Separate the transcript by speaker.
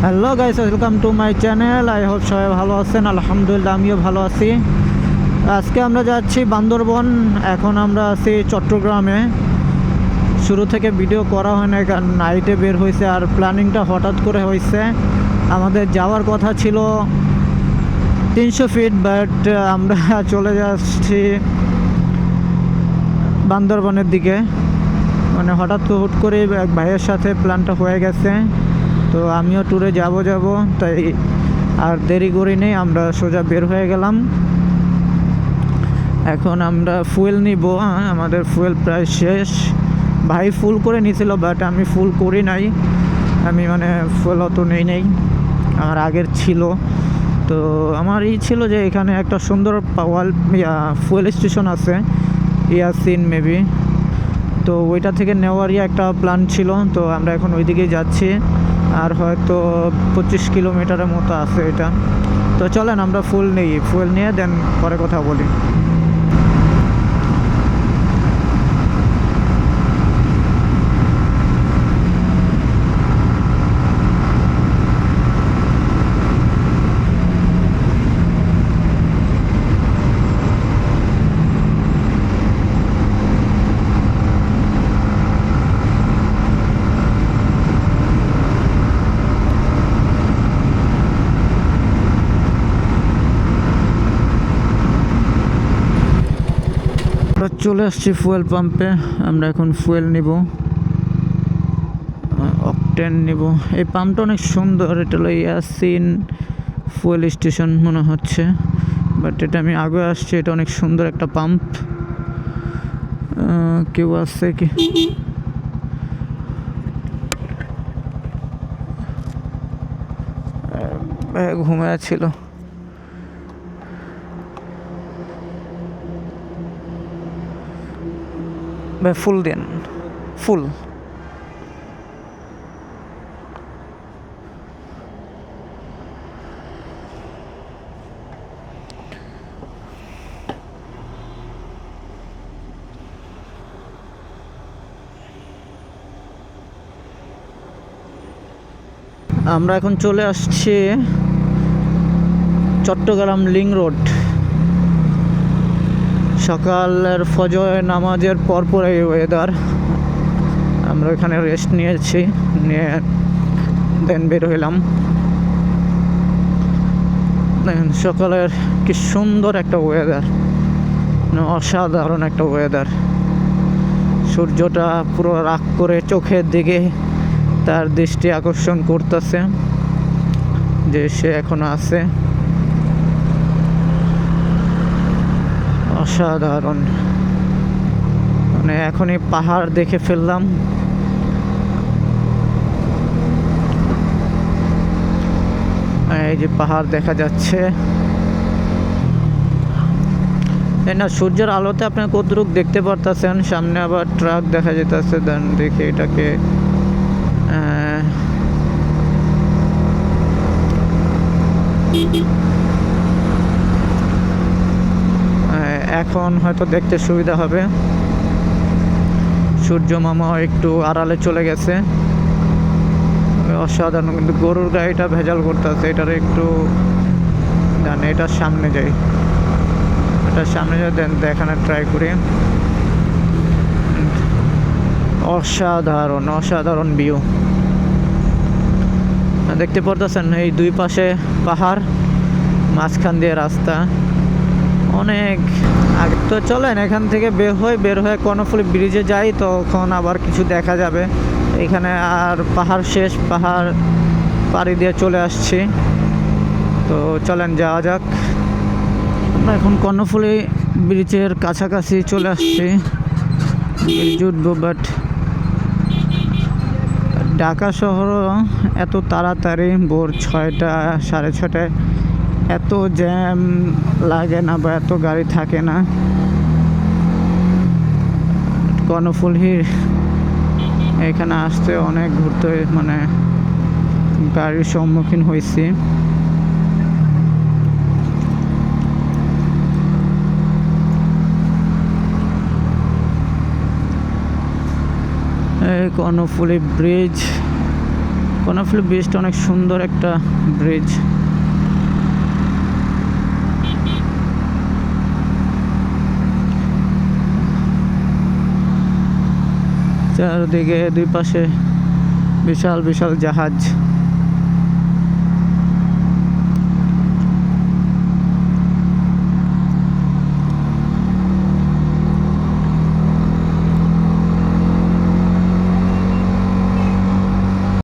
Speaker 1: Hello guys, welcome to my channel. I hope সবাই ভালো আছেন। আলহামদুলিল্লাহ, আমিও ভালো আছি। আজকে আমরা যাচ্ছি বান্দরবন। এখন আমরা আছি চট্টগ্রামে। শুরু থেকে ভিডিও করা হয় না, কারণ নাইটে বের হয়েছে আর প্ল্যানিংটা হঠাৎ করে হয়েছে। আমাদের যাওয়ার কথা ছিল 300 ফিট, বাট আমরা চলে যাচ্ছি বান্দরবনের দিকে। মানে হুট করে এক ভাইয়ের সাথে প্ল্যানটা হয়ে গেছে, তো আমিও ট্যুরে যাব তাই আর দেরি করি নেই, আমরা সোজা বের হয়ে গেলাম। এখন আমরা ফুয়েল নিব। আমাদের ফুয়েল প্রায় শেষ। ভাই ফুল করে নিয়েছিল, বাট আমি ফুল করি নাই। আমি ফুয়েল অত নেই, আমার আগের ছিল। তো আমার ছিল যে এখানে একটা সুন্দর ফুয়েল স্টেশন আছে, ইয়াসিন মেবি, তো ওইটা থেকে নেওয়ারই একটা প্ল্যান ছিল। তো আমরা এখন ওইদিকেই যাচ্ছি, আর হয়তো 25 কিলোমিটারের মতো আছে এটা। তো চলেন আমরা ফুয়েল নিয়ে দেন পরে কথা বলি। আমরা চলে আসছি ফুয়েল পাম্পে। আমরা এখন ফুয়েল নিব, অকটেন নিব। এই পাম্পটা অনেক সুন্দর। এটা হলো ইয়াসিন ফুয়েল স্টেশন মনে হচ্ছে, বাট এটা আমি আগে আসছি। এটা অনেক সুন্দর একটা পাম্প। কেউ আছে কি? ঘুমিয়ে ছিল। ভাই ফুল দেন, ফুল। আমরা এখন চলে আসছি চট্টগ্রাম লিং রোড। সকালের ফজর নামাজের পরপর এই ওয়েদার। আমরা এখানে রেস্ট নিয়েছি, নিয়ে দেন বের হইলাম। দেখেন সকালের কি সুন্দর একটা ওয়েদার, অসাধারণ একটা ওয়েদার। সূর্যটা পুরো রাগ করে চোখের দিকে তার দৃষ্টি আকর্ষণ করতেছে যে সে এখনো আছে। অসাধারণ। এখনই পাহাড় দেখে ফেললাম। এই যে পাহাড় দেখা যাচ্ছে। না, সূর্যের আলোতে আপনি কতটুক দেখতে পারতেছেন। সামনে আবার ট্রাক দেখা যেতেছে। দেন দেখে এটাকে এখন হয়তো দেখতে সুবিধা হবে। সূর্য মামা একটু আড়ালে চলে গেছে। অসাধারণ। কিন্তু গরুর গাড়িটা ভেজাল করতেছে। এটার একটু জানে, এটার সামনে যাই, দেখানোর ট্রাই করি। অসাধারণ ভিউ দেখতে পারতেছেন। এই দুই পাশে পাহাড়, মাঝখান দিয়ে রাস্তা। অনেক আগে। তো চলেন এখান থেকে বের হয়ে কর্ণফুলী ব্রিজে যাই, তখন আবার কিছু দেখা যাবে। এখানে আর পাহাড় শেষ, পাহাড় পাড়ি দিয়ে চলে আসছি। তো চলেন যাওয়া যাক। আমরা এখন কর্ণফুলী ব্রিজের কাছাকাছি চলে আসছি। ব্রিজ উঠবো, বাট ঢাকা শহরও এত তাড়াতাড়ি ভোর 6টা 6:30টায় এত জ্যাম লাগে না, বা এত গাড়ি থাকে না। কর্ণফুলীর এখানে আসতে অনেক ঘুরতে গাড়ির সম্মুখীন হয়েছি। এই কর্ণফুলী ব্রিজ কর্ণফুলী ব্রিজটা অনেক সুন্দর একটা ব্রিজ। চারদিকে দুই পাশে বিশাল বিশাল জাহাজ।